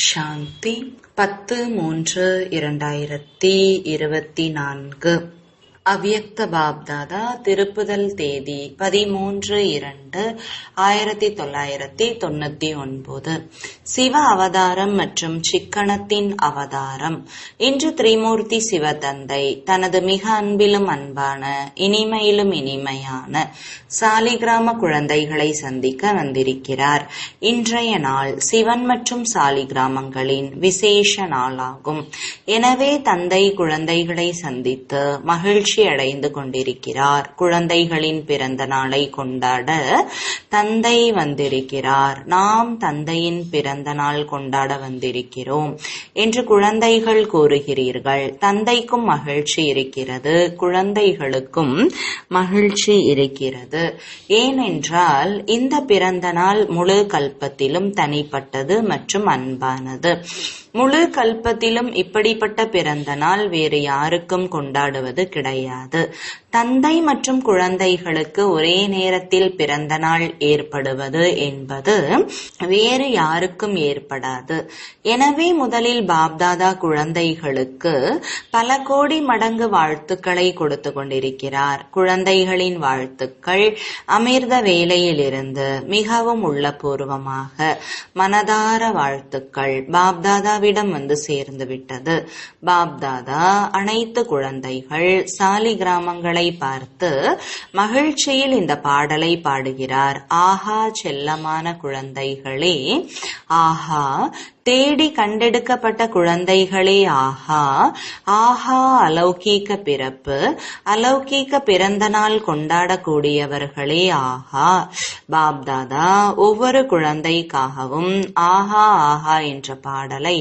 சாந்தி 10/3/2024 அவ்யக்த பாப்தாதா திருப்புதல் தேதி 13/2/1999. சிவ அவதாரம் மற்றும் சிக்கனத்தின் அவதாரம். இன்று திரிமூர்த்தி சிவதந்தை தனது மிக அன்பிலும் அன்பான இனிமையிலும் இனிமையான சாலிகிராம குழந்தைகளை சந்திக்க வந்திருக்கிறார். இன்றைய நாள் சிவன் மற்றும் சாலிகிராமங்களின் விசேஷ நாளாகும். எனவே தந்தை குழந்தைகளை சந்தித்து மகிழ்ச்சி அடைந்து கொண்டிருக்கிறார். குழந்தைகளின் பிறந்த நாளை கொண்டாட தந்தை வந்திருக்கிறார். நாம் தந்தையின் பிறந்த நாள் கொண்டாட வந்திருக்கிறோம் என்று குழந்தைகள் கூறுகிறீர்கள். தந்தைக்கும் மகிழ்ச்சி இருக்கிறது, குழந்தைகளுக்கும் மகிழ்ச்சி இருக்கிறது. ஏனென்றால் இந்த பிறந்த நாள் முழு கல்பத்திலும் தனிப்பட்டது மற்றும் அன்பானது. முழு கல்பத்திலும் இப்படிப்பட்ட பிறந்த நாள் வேறு யாருக்கும் கொண்டாடுவது கிடையாது. தந்தை மற்றும் குழந்தைகளுக்கு ஒரே நேரத்தில் பிறந்த நாள் ஏற்படுவது என்பது வேறு யாருக்கும் ஏற்படாது. எனவே முதலில் பாப்தாதா குழந்தைகளுக்கு பல கோடி மடங்கு வாழ்த்துக்களை கொடுத்து கொண்டிருக்கிறார். குழந்தைகளின் வாழ்த்துக்கள் அமிர்த வேலையிலிருந்து மிகவும் உள்ளபூர்வமாக மனதார வாழ்த்துக்கள் பாப்தாதாவிடம் வந்து சேர்ந்து விட்டது. பாப்தாதா அனைத்து குழந்தைகள் சாலிகிராமங்களை பார்த்து மகிழ்ச்சியில் இந்த பாடலை பாடுகிறார். ஆஹா செல்லமான குழந்தைகளே, ஆஹா தேடி கண்டெடுக்கப்பட்ட குழந்தைகளே, ஆஹா ஆஹா அலௌகீக பிறப்பு, அலௌகீக பிறந்த நாள் கொண்டாடக்கூடியவர்களே, ஆஹா. பாப்தாதா ஒவ்வொரு குழந்தைக்காகவும் ஆஹா ஆஹா என்ற பாடலை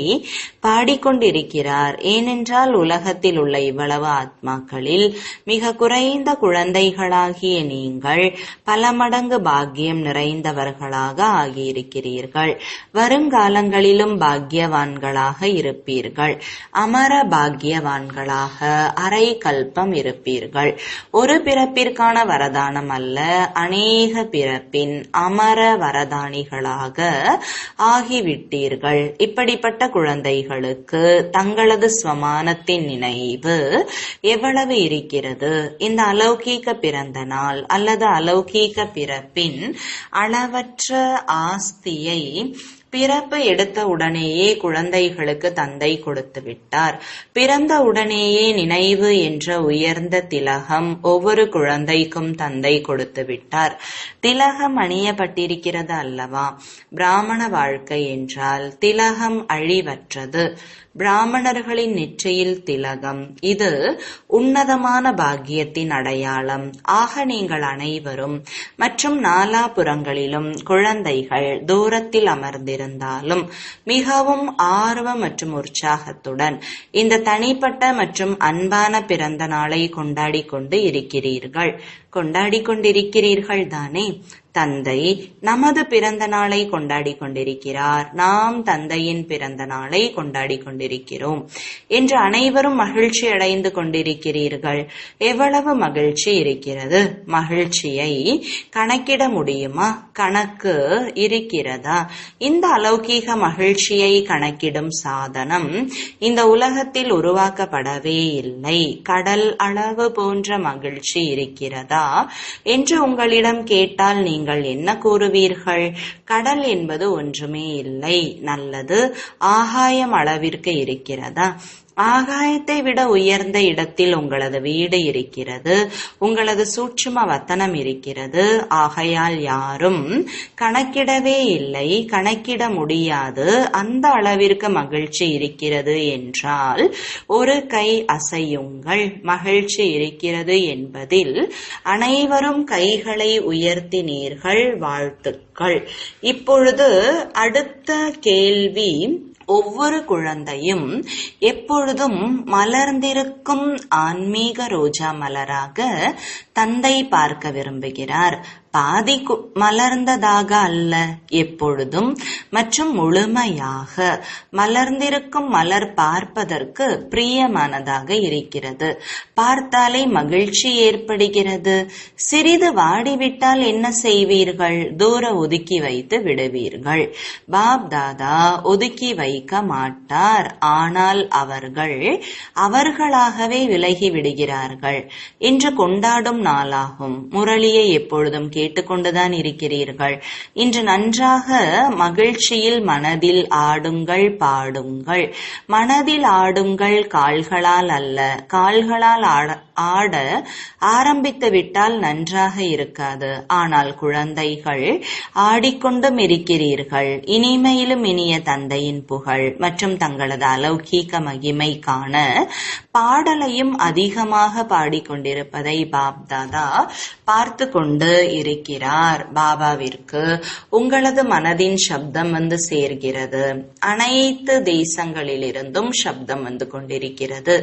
பாடிக்கொண்டிருக்கிறார். ஏனென்றால் உலகத்தில் உள்ள இவ்வளவு ஆத்மாக்களில் மிக குறைந்த குழந்தைகளாகிய நீங்கள் பல மடங்கு பாக்கியம் நிறைந்தவர்களாக ஆகியிருக்கிறீர்கள். வருங்காலங்களிலும் பாக்கியவான்களாக இருப்பீர்கள். அமர பாக்கியவான்களாக அரை கல்பம் இருப்பீர்கள். ஒரு பிறப்பிற்கான வரதானம் அல்ல, அநேக பிறப்பின் அமர வரதானிகளாக ஆகிவிட்டீர்கள். இப்படிப்பட்ட குழந்தைகளுக்கு தங்களது ஸ்வமானத்தின் நினைவு எவ்வளவு இருக்கிறது? இந்த அலௌகீக பிறந்த நாள் அல்லது அலௌகீக பிறப்பின் அளவற்ற ஆஸ்தியை பிறப்பு எடுத்த உடனேயே குழந்தைகளுக்கு தந்தை கொடுத்து விட்டார். பிறந்த உடனேயே நினைவு என்ற உயர்ந்த திலகம் ஒவ்வொரு குழந்தைக்கும் தந்தை கொடுத்து விட்டார். திலகம் அணியப்பட்டிருக்கிறது அல்லவா? பிராமண வாழ்க்கை என்றால் திலகம் அழிவற்றது. பிராமணர்களின் நெற்றியில் திலகம், இது உன்னதமான பாக்கியத்தின் அடையாளம். ஆக நீங்கள் அனைவரும் மற்றும் நாலாபுறங்களிலும் குழந்தைகள் தூரத்தில் அமர்ந்திருந்தாலும் மிகவும் ஆர்வம் மற்றும் உற்சாகத்துடன் இந்த தனிப்பட்ட மற்றும் அன்பான பிறந்த நாளை கொண்டாடி கொண்டு இருக்கிறீர்கள். கொண்டாடி கொண்டிருக்கிறீர்கள் தானே? தந்தை நமது பிறந்த நாளை கொண்டாடி கொண்டிருக்கிறார், நாம் தந்தையின் பிறந்த நாளை கொண்டாடி கொண்டிருக்கிறோம் என்று அனைவரும் மகிழ்ச்சி அடைந்து கொண்டிருக்கிறீர்கள். எவ்வளவு மகிழ்ச்சி இருக்கிறது! மகிழ்ச்சியை கணக்கிட முடியுமா? கணக்கு இருக்கிறதா? இந்த அலௌகீக மகிழ்ச்சியை கணக்கிடும் சாதனம் இந்த உலகத்தில் உருவாக்கப்படவே இல்லை. கடல் அளவு போன்ற மகிழ்ச்சி இருக்கிறதா என்று உங்களிடம் கேட்டால் நீங்கள் என்ன கூறுவீர்கள்? கடல் என்பது ஒன்றுமே இல்லை. நல்லது, ஆகாயம் அளவிற்கு இருக்கிறதா? ஆகாயத்தை விட உயர்ந்த இடத்தில் உங்களது வீடு இருக்கிறது, உங்களது சூட்சும வத்தனம் இருக்கிறது. ஆகையால் யாரும் கணக்கிடவே இல்லை, கணக்கிட முடியாது. அந்த அளவிற்கு மகிழ்ச்சி இருக்கிறது என்றால் ஒரு கை அசையுங்கள். மகிழ்ச்சி இருக்கிறது என்பதில் அனைவரும் கைகளை உயர்த்தினீர்கள். வாழ்த்துக்கள். இப்பொழுது அடுத்த கேள்வி, ஒவ்வொரு குழந்தையும் எப்பொழுதும் மலர்ந்திருக்கும் ஆன்மீக ரோஜா மலராக தந்தை பார்க்க விரும்புகிறார். பாதி மலர்ந்ததாக அல்ல, எப்பொழுதும் மற்றும் முழுமையாக மலர்ந்திருக்கும் மலர் பார்ப்பதற்கு பிரியமானதாக இருக்கிறது. பார்த்தாலே மகிழ்ச்சி ஏற்படுகிறது. சிறிது வாடிவிட்டால் என்ன செய்வீர்கள்? தூர ஒதுக்கி வைத்து விடுவீர்கள். பாப் தாதா ஒதுக்கி வைக்க மாட்டார், ஆனால் அவர்களாகவே விலகி விடுகிறார்கள். இன்று கொண்டாடும் நாளாகும். முரளியை எப்பொழுதும் கேட்டுக்கொண்டுதான் இருக்கிறீர்கள். இன்று நன்றாக மகிழ்ச்சியில் மனதில் ஆடுங்கள், பாடுங்கள். மனதில் ஆடுங்கள், கால்களால் அல்ல. கால்களால் ஆட ஆரம்பித்து விட்டால் நன்றாக இருக்காது. ஆனால் குழந்தைகள் ஆடிக்கொண்டும் இருக்கிறீர்கள். இனிமையிலும் இனிய தந்தையின் புகழ் மற்றும் தங்களது அலௌகீக மகிமை காண பாடலையும் அதிகமாக பாடிக்கொண்டிருப்பதை பாப்தாதா பார்த்து கொண்டு இருக்கிறார். பாபாவிற்கு உங்களது மனதின் சப்தம் வந்து சேர்கிறது. அனைத்து தேசங்களிலிருந்தும் சப்தம் வந்து கொண்டிருக்கிறது.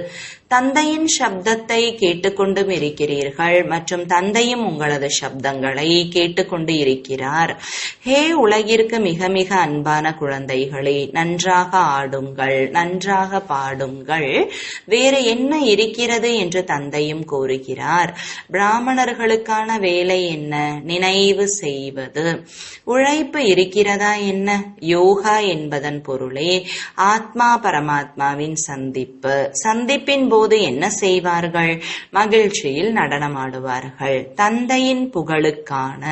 தந்தையின் சப்தத்தை கேட்டுக்கொண்டும் இருக்கிறீர்கள் மற்றும் தந்தையும் உங்களது சப்தங்களை கேட்டுக்கொண்டு இருக்கிறார். ஹே உலகிற்கு மிக மிக அன்பான குழந்தைகளே, நன்றாக ஆடுங்கள், நன்றாக பாடுங்கள். வேறு என்ன இருக்கிறது என்று தந்தையும் கூறுகிறார். பிராமணர்களுக்கான வேலை என்ன? நினைவு செய்வது. உழைப்பு இருக்கிறதா என்ன? யோகா என்பதன் பொருளே ஆத்மா பரமாத்மாவின் சந்திப்பு. சந்திப்பின் போது என்ன செய்வார்கள்? மகிழ்ச்சியில் நடனமாடுவார்கள். தந்தையின் புகழுக்கான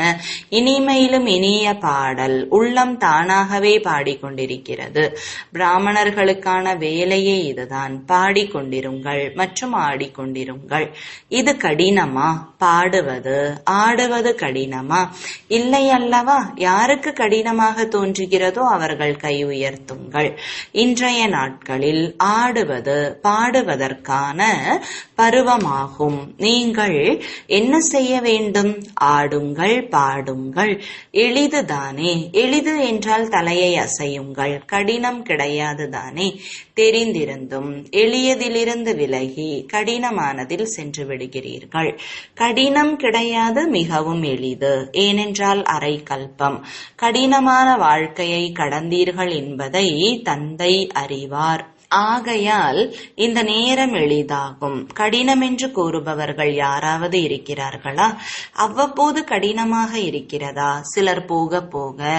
இனிமையிலும் இனிய பாடல் உள்ளம் தானாகவே பாடிக்கொண்டிருக்கிறது. பிராமணர்களுக்கான வேலையே இதுதான். பாடிக்கொண்டிருங்கள் மற்றும் ஆடிக்கொண்டிருங்கள். இது கடினமா? பாடுவது ஆடுவது கடினமா? இல்லை அல்லவா? யாருக்கு கடினமாக தோன்றுகிறதோ அவர்கள் கை உயர்த்துங்கள். இன்றைய நாட்களில் ஆடுவது பாடுவதற்கான பருவமாகும். நீங்கள் என்ன செய்ய வேண்டும்? ஆடுங்கள், பாடுங்கள். எளிதுதானே? எளிது என்றால் தலையை அசையுங்கள். கடினம் கிடையாது தானே? தெரிந்திருந்தும் எளியதிலிருந்து விலகி கடினமானதில் சென்று விடுகிறீர்கள். கடினம் கிடையாது, மிகவும் எளிது. ஏனென்றால் அரை கல்பம் கடினமான வாழ்க்கையை கடந்தீர்கள் என்பதை தந்தை அறிவார். ஆகையால் இந்த நேரம் எளிதாகும். கடினம் என்று கூறுபவர்கள் யாராவது இருக்கிறார்களா? அவ்வப்போது கடினமாக இருக்கிறதா? சிலர் போக போக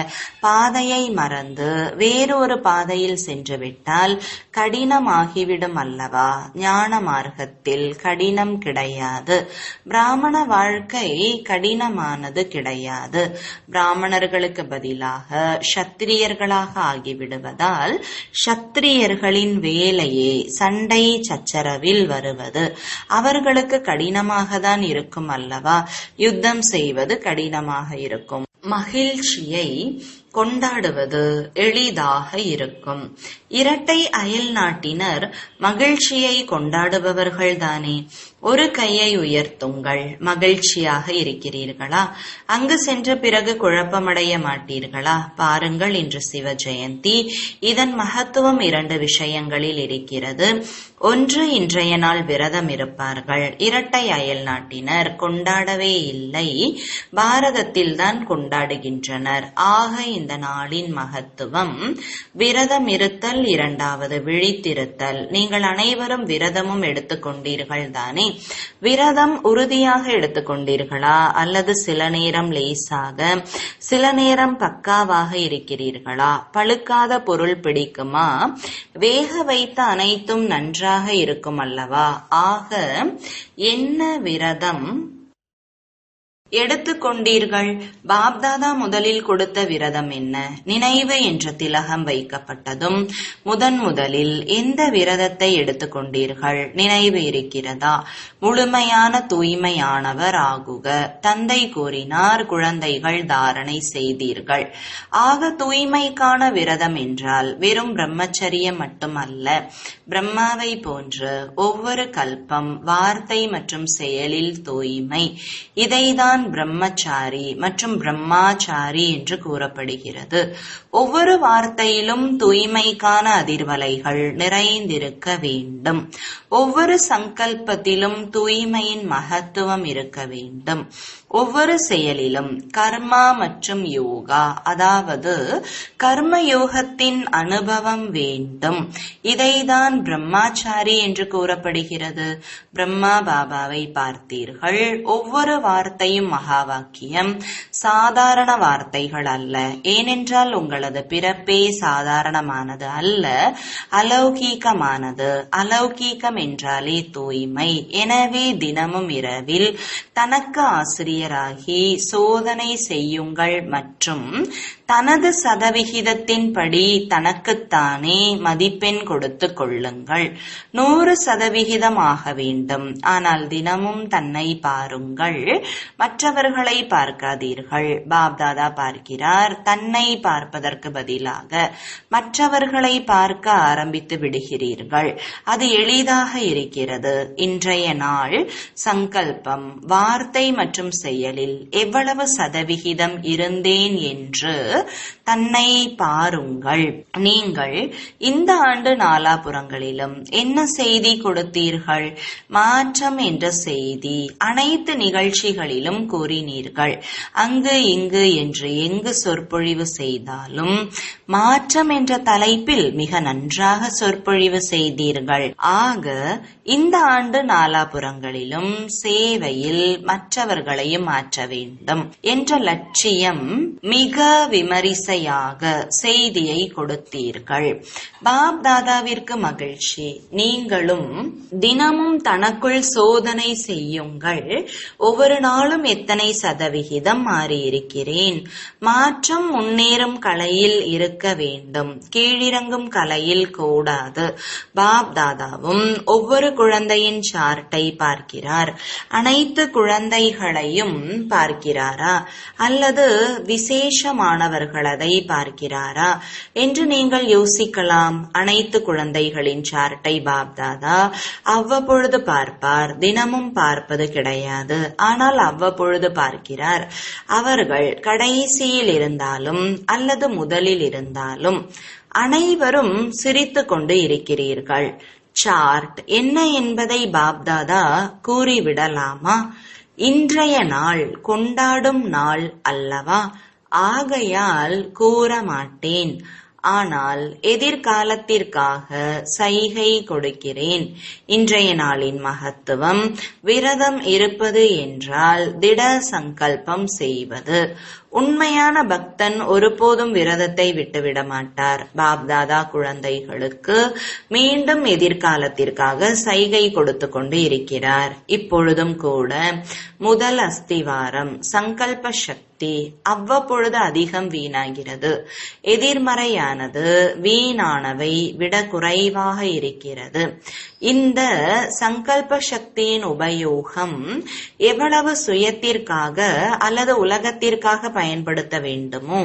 பாதையை மறந்து வேறொரு பாதையில் சென்றுவிட்டால் கடினமாகிவிடும் அல்லவா? ஞான மார்க்கத்தில் கடினம் கிடையாது. பிராமண வாழ்க்கை கடினமானது கிடையாது. பிராமணர்களுக்கு பதிலாக சத்திரியர்களாக ஆகிவிடுவதால் சத்திரியர்களின் வேலையே சண்டை சச்சரவில் வருவது. அவர்களுக்கு கடினமாக தான் இருக்கும் அல்லவா? யுத்தம் செய்வது கடினமாக இருக்கும். மகிழ்ச்சியை கொண்டாடுவது எளிதாக இருக்கும். இரட்டை அயல் நாட்டினர் மகிழ்ச்சியை கொண்டாடுபவர்கள் தானே. ஒரு கையை உயர்த்துங்கள். மகிழ்ச்சியாக இருக்கிறீர்களா? அங்கு சென்ற பிறகு குழப்பமடைய மாட்டீர்களா? பாருங்கள், இன்று சிவ ஜெயந்தி. இதன் மகத்துவம் 2 விஷயங்களில் இருக்கிறது. ஒன்று, இன்றைய நாள் விரதம் இருப்பார்கள். இரட்டை அயல் நாட்டினர் கொண்டாடவே இல்லை, பாரதத்தில் தான் கொண்டாடுகின்றனர். ஆக இந்த நாளின் மகத்துவம் விரதம் இருத்தல். 2வது விழித்திருத்தல். நீங்கள் அனைவரும் விரதமும் எடுத்துக்கொண்டீர்கள் தானே? விரதம் உறுதியாக எடுத்துக்கொண்டீர்களா? அல்லது சில நேரம் லேசாக, சில நேரம் பக்காவாக இருக்கிறீர்களா? பழுக்காத பொருள் பிடிக்குமா? வேக வைத்த அனைத்தும் நன்றாக இருக்கும் அல்லவா? ஆக என்ன விரதம் எடுத்துக்கொண்டீர்கள்? பாப்தாதா முதலில் கொடுத்த விரதம் என்ன? நினைவு என்ற திலகம் வைக்கப்பட்டதும் முதலில் எந்த விரதத்தை எடுத்துக்கொண்டீர்கள்? நினைவு இருக்கிறதா? முழுமையான தூய்மையானவர் ஆகுக. தந்தை கூறினார், குழந்தைகள் தாரணை செய்தீர்கள். ஆக தூய்மைக்கான விரதம் என்றால் வெறும் பிரம்மச்சரியம் மட்டுமல்ல. பிரம்மாவை போன்று ஒவ்வொரு கல்பம் வார்த்தை மற்றும் செயலில் தூய்மை. இதைதான் இதைதான் பிரம்மச்சாரி மற்றும் பிரம்மாச்சாரி என்று கூறப்படுகிறது. ஒவ்வொரு வார்த்தையிலும் தூய்மைக்கான அதிர்வலைகள் நிறைந்திருக்க வேண்டும். ஒவ்வொரு சங்கல்பத்திலும் தூய்மையின் மகத்துவம் இருக்க வேண்டும். ஒவ்வொரு செயலிலும் கர்மா மற்றும் யோகா, அதாவது கர்ம யோகத்தின் அனுபவம் வேண்டும். இதைதான் பிரம்மாச்சாரி என்று கூறப்படுகிறது. பிரம்மா பாபாவை பார்த்தீர்கள். ஒவ்வொரு வார்த்தையும் மகா வாக்கியம், சாதாரண வார்த்தைகள் அல்ல. ஏனென்றால் உங்களது பிறப்பே சாதாரணமானது அல்ல, அலௌகீகமானது. அலௌகீகம் என்றாலே தூய்மை. எனவே தினமும் இரவில் தனக்கு ஆசிரியராகி சோதனை செய்யுங்கள் மற்றும் தனது சதவிகிதத்தின்படி தனக்குத்தானே மதிப்பெண் கொடுத்து கொள்ளுங்கள். 100% ஆக வேண்டும். ஆனால் தினமும் தன்னை பாருங்கள், மற்றவர்களை பார்க்காதீர்கள். பாப்தாதா பார்க்கிறார். தன்னை பார்ப்பதற்கு பதிலாக மற்றவர்களை பார்க்க ஆரம்பித்து விடுகிறீர்கள். அது எளிதாக இருக்கிறது. இன்றைய நாள் சங்கல்பம், வார்த்தை மற்றும் செயலில் எவ்வளவு சதவிகிதம் இருந்தேன் என்று தன்னை பாருங்கள். நீங்கள் இந்த ஆண்டு நாலாபுறங்களிலும் என்ன செய்தி கொடுத்தீர்கள்? மாற்றம் என்ற செய்தி அனைத்து நிகழ்ச்சிகளிலும் கூறினீர்கள். அங்கு இங்கு என்று எங்கு சொற்பொழிவு செய்தாலும் மாற்றம் என்ற தலைப்பில் மிக நன்றாக சொற்பொழிவு செய்தீர்கள். ஆக இந்த ஆண்டு நாலாபுறங்களிலும் சேவையில் மற்றவர்களையும் மாற்ற வேண்டும் என்ற லட்சியம் மிக விமரிசையாக செய்தியை கொடுத்தீர்கள். பாப்தாதாவிற்கு மகிழ்ச்சி. நீங்களும் தினமும் தனக்குள் சோதனை செய்யுங்கள். ஒவ்வொரு நாளும் எத்தனை சதவிகிதம் மாறியிருக்கிறேன்? மாற்றம் முன்னேறும் கலையில் இருக்க வேண்டும், கீழிறங்கும் கலையில் கூடாது. பாப்தாதாவும் ஒவ்வொரு குழந்தையின் சார்ட்டை பார்க்கிறார். அனைத்து குழந்தைகளையும் பார்க்கிறாரா அல்லது விசேஷமானவர்கள் அதை பார்க்கிறாரா என்று நீங்கள் யோசிக்கலாம். அனைத்து குழந்தைகளின் சார்ட்டை பாப்தாதா அவ்வப்பொழுது பார்ப்பார். தினமும் பார்ப்பது கிடையாது, ஆனால் அவ்வப்பொழுது பார்க்கிறார். அவர்கள் கடைசியில் இருந்தாலும் அல்லது முதலில் இருந்தாலும் அனைவரும் சிரித்துக் கொண்டு இருக்கிறீர்கள். சார்ட் என்ன என்பதை பாப்தாதா கூறிவிடலாமா? இன்றைய நாள் கொண்டாடும் நாள் அல்லவா? ஆகையால் கூற மாட்டேன். ஆனால் எதிர்காலத்திற்காக சைகை கொடுக்கிறேன். இன்றைய நாளின் மகத்துவம் விரதம் இருப்பது என்றால் திட சங்கல்பம் செய்வது. உண்மையான பக்தன் ஒருபோதும் விரதத்தை விட்டுவிட மாட்டார். பாப்தாதா குழந்தைகளுக்கு மீண்டும் எதிர்காலத்திற்காக சைகை கொடுத்து கொண்டு இருக்கிறார். இப்பொழுதும் கூட முதல் அஸ்திவாரம் சங்கல்ப சக்தி அவ்வப்பொழுது அதிகம் வீணாகிறது. எதிர்மறையானது வீணானவை விட குறைவாக இருக்கிறது. இந்த சங்கல்ப சக்தியின் உபயோகம் எவ்வளவு சுயத்திற்காக அல்லது உலகத்திற்காக பயன்படுத்த வேண்டுமோ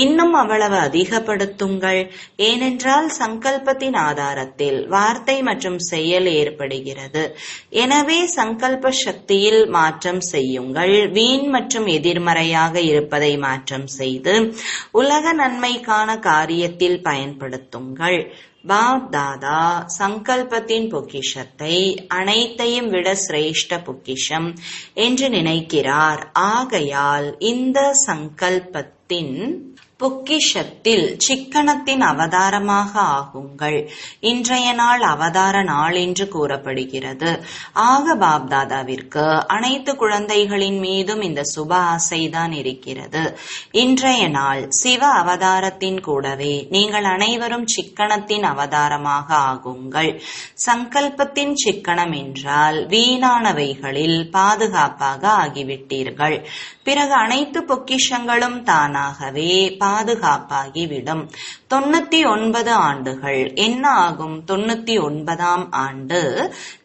இன்னும் அவ்வளவு அதிகப்படுத்துங்கள். ஏனென்றால் சங்கல்பத்தின் ஆதாரத்தில் வார்த்தை மற்றும் செயல் ஏற்படுகிறது. எனவே சங்கல்ப சக்தியில் மாற்றம் செய்யுங்கள். வீண் மற்றும் எதிர்மறையாக இருப்பதை மாற்றம் செய்து உலக நன்மைக்கான காரியத்தில் பயன்படுத்துங்கள். பாப்தாதா சங்கல்பத்தின் பொக்கிஷத்தை அனைத்தையும் விட சிரேஷ்ட பொக்கிஷம் என்று நினைக்கிறார். ஆகையால் இந்த சங்கல்பத்தின் பொக்கிஷத்தில் சிக்கனத்தின் அவதாரமாக ஆகுங்கள். இன்றைய நாள் அவதார நாள் என்று கூறப்படுகிறது. ஆக பாப்தாதாவிற்கு அனைத்து குழந்தைகளின் மீதும் இந்த சுப ஆசைதான் இருக்கிறது. இன்றைய நாள் சிவ அவதாரத்தின் கூடவே நீங்கள் அனைவரும் சிக்கனத்தின் அவதாரமாக ஆகுங்கள். சங்கல்பத்தின் சிக்கனம் என்றால் வீணானவைகளில் பாதுகாப்பாக ஆகிவிட்டீர்கள். பிறகு அனைத்து பொக்கிஷங்களும் தானாகவே பாதுகாப்பாகிவிடும். 99 ஆண்டுகள். என்ன ஆகும்? 99ஆம் ஆண்டு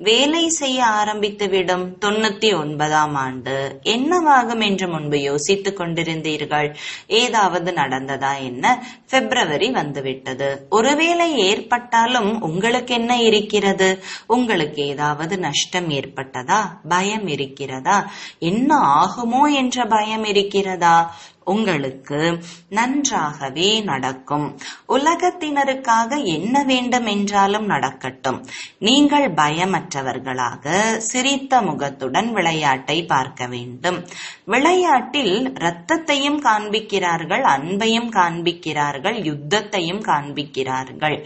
வேலை செய்ய ஆரம்பித்துவிடும். 99ஆம் ஆண்டு என்னவாகும் என்று முன்பு யோசித்துக் கொண்டிருந்தீர்கள்? ஏதாவது நடந்ததா என்ன? பிப்ரவரி வந்துவிட்டது. ஒருவேளை ஏற்பட்டாலும் உங்களுக்கு என்ன இருக்கிறது? உங்களுக்கு ஏதாவது நஷ்டம் ஏற்பட்டதா? பயம் இருக்கிறதா? என்ன ஆகுமோ என்ற பயம் இருக்கிறதா? உங்களுக்கு நன்றாகவே நடக்கும். உலகத்தினருக்காக என்ன வேண்டும் என்றாலும் நடக்கட்டும். நீங்கள் பயமற்றவர்களாக சிரித்த முகத்துடன் விளையாட்டை பார்க்க வேண்டும். விளையாட்டில் இரத்தத்தையும் காண்பிக்கிறார்கள், அன்பையும் காண்பிக்கிறார்கள், யுத்தத்தையும் காண்பிக்கிறார்கள்,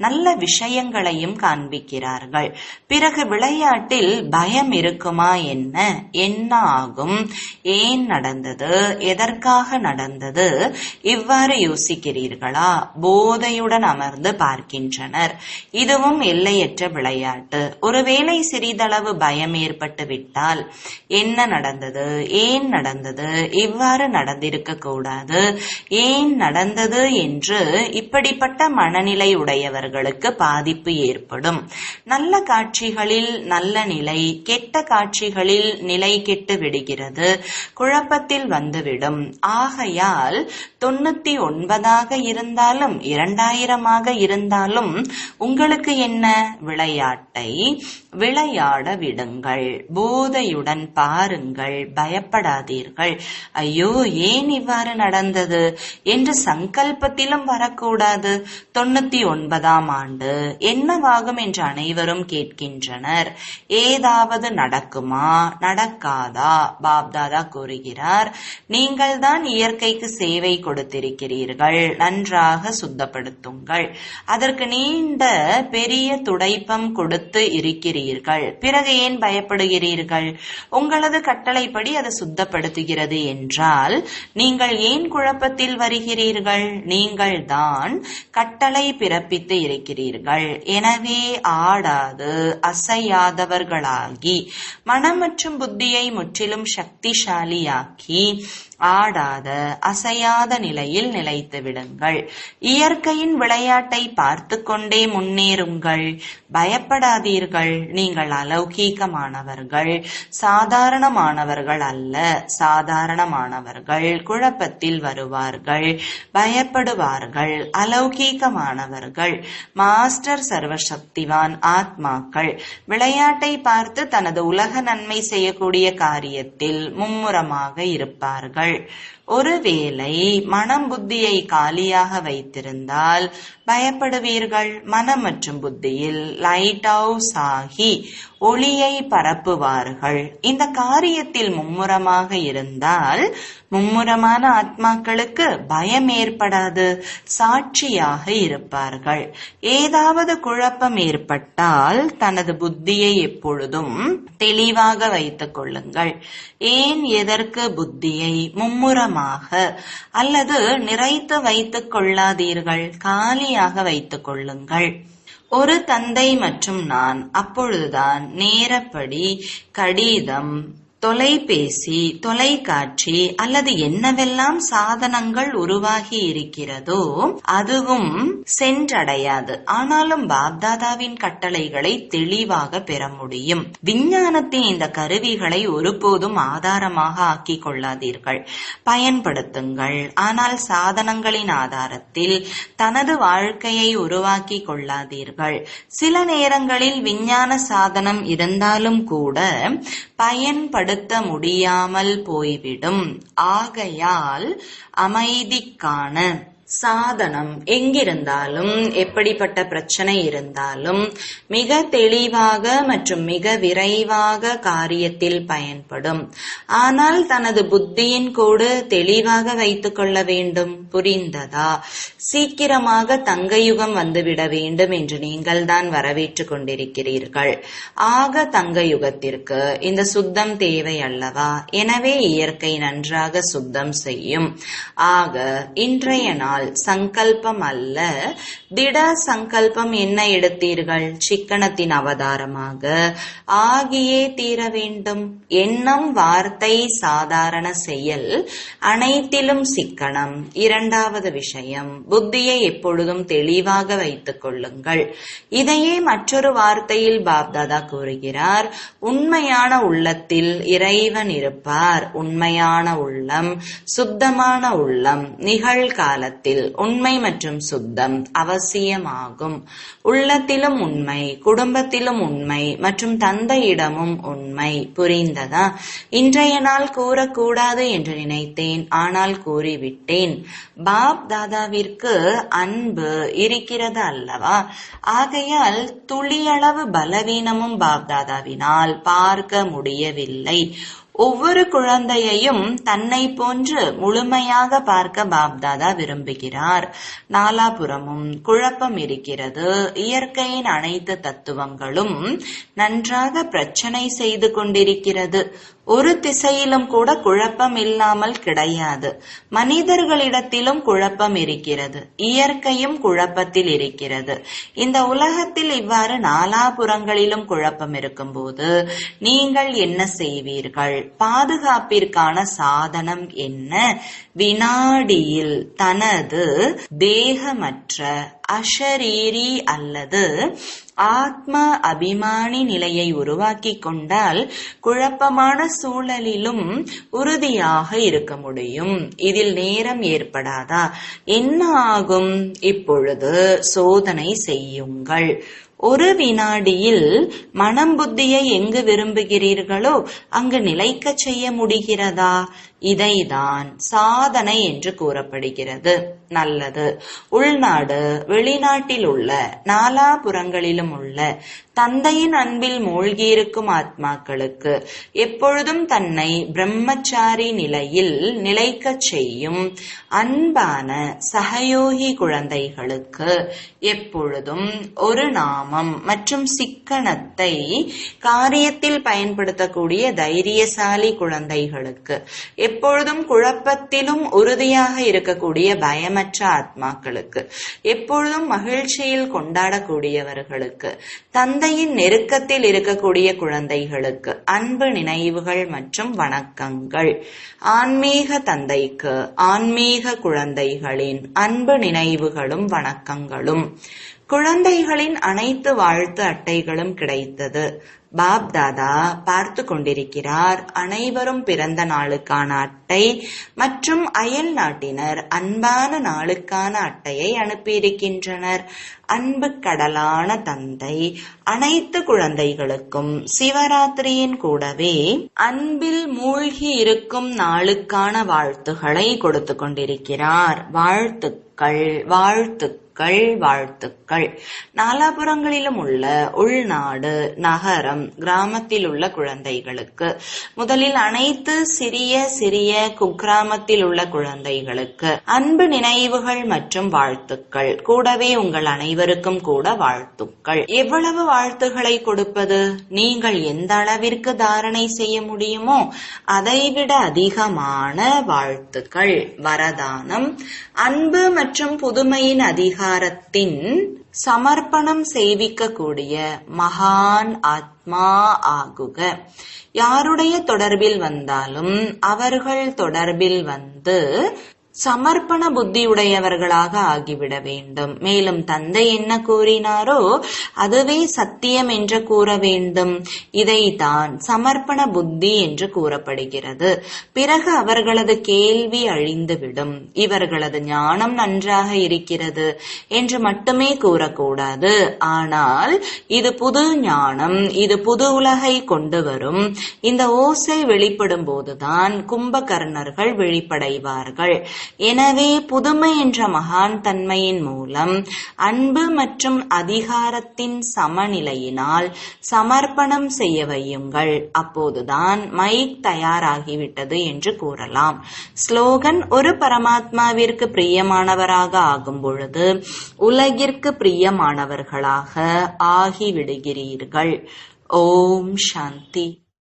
நல்ல விஷயங்களையும் காண்பிக்கிறார்கள். பிறகு விளையாட்டில் பயம் இருக்குமா? என்ன ஆகும்? ஏன் நடந்தது? எதற்காக நடந்தது? இவ்வாறு யோசிக்கிறீர்களா? போதையுடன் அமர்ந்து பார்க்கின்றனர். இதுவும் எல்லையற்ற விளையாட்டு. ஒருவேளை சிறிதளவு பயம் ஏற்பட்டு விட்டால் என்ன நடந்தது? ஏன் நடந்தது? இவ்வாறு நடந்திருக்க கூடாது. ஏன் நடந்தது என்று இப்படிப்பட்ட மனநிலை உடையவர்களுக்கு பாதிப்பு ஏற்படும். நல்ல காட்சிகளில் நல்ல நிலை, கெட்ட காட்சிகளில் நிலை கெட்டு விடுகிறது. குழப்பத்தில் வந்துவிடும். ஆகையால் 99ஆக இருந்தாலும் 2000ஆக இருந்தாலும் உங்களுக்கு என்ன? விளையாட்டை விளையாட விடுங்கள். போதையுடன் பாருங்கள். பயப்படாதீர்கள். ஐயோ, ஏன் இவ்வாறு நடந்தது என்று சங்கல்பத்திலும் வரக்கூடாது. 99ஆம் ஆண்டு என்னவாகும் என்று அனைவரும் கேட்கின்றனர். ஏதாவது நடக்குமா? நடக்காதா? பாப்தாதா கூறுகிறார், நீங்கள் தான் இயற்கைக்கு சேவை கொடுத்திருக்கிறீர்கள். நன்றாக சுத்தப்படுத்துங்கள். அதற்கு நீண்ட பெரிய துடைப்பம் கொடுத்து இருக்கிறீர்கள். பிறகு ஏன் பயப்படுகிறீர்கள்? உங்களது கட்டளைப்படி அது சுத்தப்படுத்துகிறது என்றால் நீங்கள் ஏன் குழப்பத்தில் வருகிறீர்கள்? நீங்கள் தான் கட்டளை பிறப்பித்து இருக்கிறீர்கள். எனவே ஆடாது அசையாதவர்களாகி மனம் மற்றும் புத்தியை முற்றிலும் சக்திசாலியாக்கி ஆடாத அசையாத நிலையில் நிலைத்து விடுங்கள். இயற்கையின் விளையாட்டை பார்த்து கொண்டே முன்னேறுங்கள். பயப்படாதீர்கள். நீங்கள் அலௌகீகமானவர்கள், சாதாரணமானவர்கள் அல்ல. சாதாரணமானவர்கள் குழப்பத்தில் வருவார்கள், பயப்படுவார்கள். அலௌகீகமானவர்கள் மாஸ்டர் சர்வசக்திவான் ஆத்மாக்கள் விளையாட்டை பார்த்து தனது உலக நன்மை செய்யக்கூடிய காரியத்தில் மும்முரமாக இருப்பார்கள். ஒருவேளை மனம் புத்தியை காலியாக வைத்திருந்தால் பயப்படுவீர்கள். மனம் மற்றும் புத்தியில் லைட் ஹவுஸ் ஆகி ஒளியை பரப்புவார்கள். இந்த காரியத்தில் மும்முரமாக இருந்தால் மும்முரமான ஆத்மாக்களுக்கு பயம் ஏற்படாது, சாட்சியாக இருப்பார்கள். ஏதாவது குழப்பம் ஏற்பட்டால் தனது புத்தியை எப்பொழுதும் தெளிவாக வைத்துக் கொள்ளுங்கள். ஏன் எதற்கு புத்தியை மும்முரமாக அல்லது நிறைத்து வைத்துக் கொள்ளாதீர்கள், காலியாக வைத்துக் கொள்ளுங்கள். ஒரு தந்தை மற்றும் நான். அப்பொழுதுதான் நேரப்படி கடிதம், தொலைபேசி, தொலைக்காட்சி அல்லது என்னவெல்லாம் சாதனங்கள் உருவாகி இருக்கிறதோ அதுவும் சென்றடையாது. ஆனாலும் பாப்தாதாவின் கட்டளைகளை தெளிவாக பெற முடியும். விஞ்ஞானத்தின் இந்த கருவிகளை ஒருபோதும் ஆதாரமாக ஆக்கிக் கொள்ளாதீர்கள், பயன்படுத்துங்கள். ஆனால் சாதனங்களின் ஆதாரத்தில் தனது வாழ்க்கையை உருவாக்கி கொள்ளாதீர்கள். சில நேரங்களில் விஞ்ஞான சாதனம் இருந்தாலும் கூட பயன்படுத்த முடியாமல் போய்விடும். ஆகையால் அமைதிக்கான சாதனம் எங்கிருந்தாலும் எப்படிப்பட்ட பிரச்சனை இருந்தாலும் மிக தெளிவாக மற்றும் மிக விரைவாக காரியத்தில் பயன்படும். ஆனால் தனது புத்தியின் கோடு தெளிவாக வைத்துக் கொள்ள வேண்டும். புரிந்ததா? சீக்கிரமாக தங்கயுகம் வந்துவிட வேண்டும் என்று நீங்கள் தான் வரவேற்றுக் கொண்டிருக்கிறீர்கள். ஆக தங்கயுகத்திற்கு இந்த சுத்தம் தேவை அல்லவா? எனவே இயற்கை நன்றாக சுத்தம் செய்யும். ஆக இன்றைய நாள் ஆனால் சங்கல்பம் அல்ல, திட சங்கல்பம் என்ன எடுத்தீர்கள்? சிக்கனத்தின் அவதாரமாக ஆகியே தீர வேண்டும். எண்ணம், வார்த்தை, சாதாரண செயல் அனைத்திலும் சிக்கனம். இரண்டாவது விஷயம், புத்தியை எப்பொழுதும் தெளிவாக வைத்துக் கொள்ளுங்கள். இதையே மற்றொரு வார்த்தையில் பாப்தாதா கூறுகிறார், உண்மையான உள்ளத்தில் இறைவன் இருப்பார். உண்மையான உள்ளம், சுத்தமான உள்ளம், நிகழ்காலத்தில் உண்மை மற்றும் சுத்தம் அவசியமாகும். உள்ளத்திலும் உண்மை, குடும்பத்திலும் உண்மை மற்றும் தந்தையிடமும் உண்மை. புரிந்ததா? இன்றைய நாள் கூறக்கூடாது என்று நினைத்தேன், ஆனால் கூறிவிட்டேன். பாப் தாதாவிற்கு அன்பு இருக்கிறது அல்லவா? ஆகையால் துளியளவு பலவீனமும் பாப் தாதாவினால் பார்க்க முடியவில்லை. ஒவ்வொரு குழந்தையையும் தன்னை போன்று முழுமையாக பார்க்க பாப்தாதா விரும்புகிறார். நாலாபுறமும் குழப்பம் இருக்கிறது. இயற்கையின் அனைத்து தத்துவங்களும் நன்றாக பிரச்சனை செய்து கொண்டிருக்கிறது. ஒரு திசையிலும் கூட குழப்பம் இல்லாமல் கிடையாது. மனிதர்களிடத்திலும் குழப்பம் இருக்கிறது. இயற்கையும் குழப்பத்தில் இருக்கிறது. இந்த உலகத்தில் இவ்வாறு நாலாபுறங்களிலும் குழப்பம் இருக்கும்போது நீங்கள் என்ன செய்வீர்கள்? பாதுகாப்பிற்கான சாதனம் என்ன? வினாடியில் தனது தேகமற்ற அஷரீரி அல்லது ஆத்ம அபிமானி நிலையை உருவாக்கி கொண்டால் குழப்பமான சூழலிலும் உறுதியாக இருக்க முடியும். இதில் நேரம் ஏற்படாதா? என்ன ஆகும்? இப்பொழுது சோதனை செய்யுங்கள். ஒரு வினாடியில் மனம் புத்தியை எங்கு விரும்புகிறீர்களோ அங்கு நிலைக்க செய்ய முடிகிறதா? இதைதான் சாதனை என்று கூறப்படுகிறது. நல்லது. உள்நாடு, வெளிநாட்டில் உள்ள நாலாபுறங்களிலும் உள்ள தந்தையின் அன்பில் மூழ்கியிருக்கும் ஆத்மாக்களுக்கு எப்பொழுதும் தன்னை பிரம்மச்சாரி நிலையில் நிலைக்க செய்யும் அன்பான சகயோகி குழந்தைகளுக்கு எப்பொழுதும் ஒரு நாமம் மற்றும் சிக்கனத்தை காரியத்தில் பயன்படுத்தக்கூடிய தைரியசாலி குழந்தைகளுக்கு, எப்பொழுதும் குழப்பத்திலும் உறுதியாக இருக்கக்கூடிய பயமற்ற ஆத்மாக்களுக்கு, எப்பொழுதும் மகிழ்ச்சியில் கொண்டாடக்கூடியவர்களுக்கு, தந்தையின் நெருக்கத்தில் இருக்கக்கூடிய குழந்தைகளுக்கு அன்பு நினைவுகள் மற்றும் வணக்கங்கள். ஆன்மீக தந்தைக்கு ஆன்மீக குழந்தைகளின் அன்பு நினைவுகளும் வணக்கங்களும். குழந்தைகளின் அனைத்து வாழ்த்து அட்டைகளும் கிடைத்தது. பாப் தாதா பார்த்து கொண்டிருக்கிறார். அனைவரும் பிறந்த நாளுக்கான அட்டை மற்றும் அயல் நாட்டினர் அன்பான நாளுக்கான அட்டையை அனுப்பியிருக்கின்றனர். அன்பு கடலான தந்தை அனைத்து குழந்தைகளுக்கும் சிவராத்திரியின் கூடவே அன்பில் மூழ்கி இருக்கும் நாளுக்கான வாழ்த்துக்களை கொடுத்து கொண்டிருக்கிறார். வாழ்த்துக்கள், வாழ்த்துக்கள், வாழ்த்துக்கள். நாலாபுறங்களிலும் உள்ள உள்நாடு, நகரம், கிராமத்தில் உள்ள குழந்தைகளுக்கு, முதலில் அனைத்து சிறிய சிறிய குக்கிராமத்தில் உள்ள குழந்தைகளுக்கு அன்பு நினைவுகள் மற்றும் வாழ்த்துக்கள். கூடவே உங்கள் அனைவருக்கும் கூட வாழ்த்துக்கள். எவ்வளவு வாழ்த்துக்களை கொடுப்பது? நீங்கள் எந்த அளவிற்கு தாரணை செய்ய முடியுமோ அதைவிட அதிகமான வாழ்த்துக்கள். வரதானம்: அன்பு மற்றும் புதுமையின் அதிகாரத்தின் சமர்ப்பணம் செய்விக்கக்கூடிய மகான் ஆத்மா ஆகுக. யாருடைய தொடர்பில் வந்தாலும் அவர்கள் தொடர்பில் வந்து சமர்ப்பண புத்தியுடையவர்களாக ஆகிவிட வேண்டும். மேலும் தந்தை என்ன கூறினாரோ அதுவே சத்தியம் என்று கூற வேண்டும். இதைத்தான் சமர்ப்பண புத்தி என்று கூறப்படுகிறது. பிறகு அவர்களது கேள்வி அழிந்துவிடும். இவர்களது ஞானம் நன்றாக இருக்கிறது என்று மட்டுமே கூறக்கூடாது. ஆனால் இது புது ஞானம், இது புது உலகை கொண்டு வரும். இந்த ஓசை வெளிப்படும் போதுதான் கும்பகர்ணர்கள் விழிப்படைவார்கள். எனவே புதுமை என்ற மகான் தன்மையின் மூலம் அன்பு மற்றும் அதிகாரத்தின் சமநிலையினால் சமர்ப்பணம் செய்ய வையுங்கள். அப்போதுதான் மைக் தயாராகிவிட்டது என்று கூறலாம். ஸ்லோகன்: ஒரு பரமாத்மாவிற்கு பிரியமானவராக ஆகும் பொழுது உலகிற்கு பிரியமானவர்களாக ஆகிவிடுகிறீர்கள். ஓம் சாந்தி.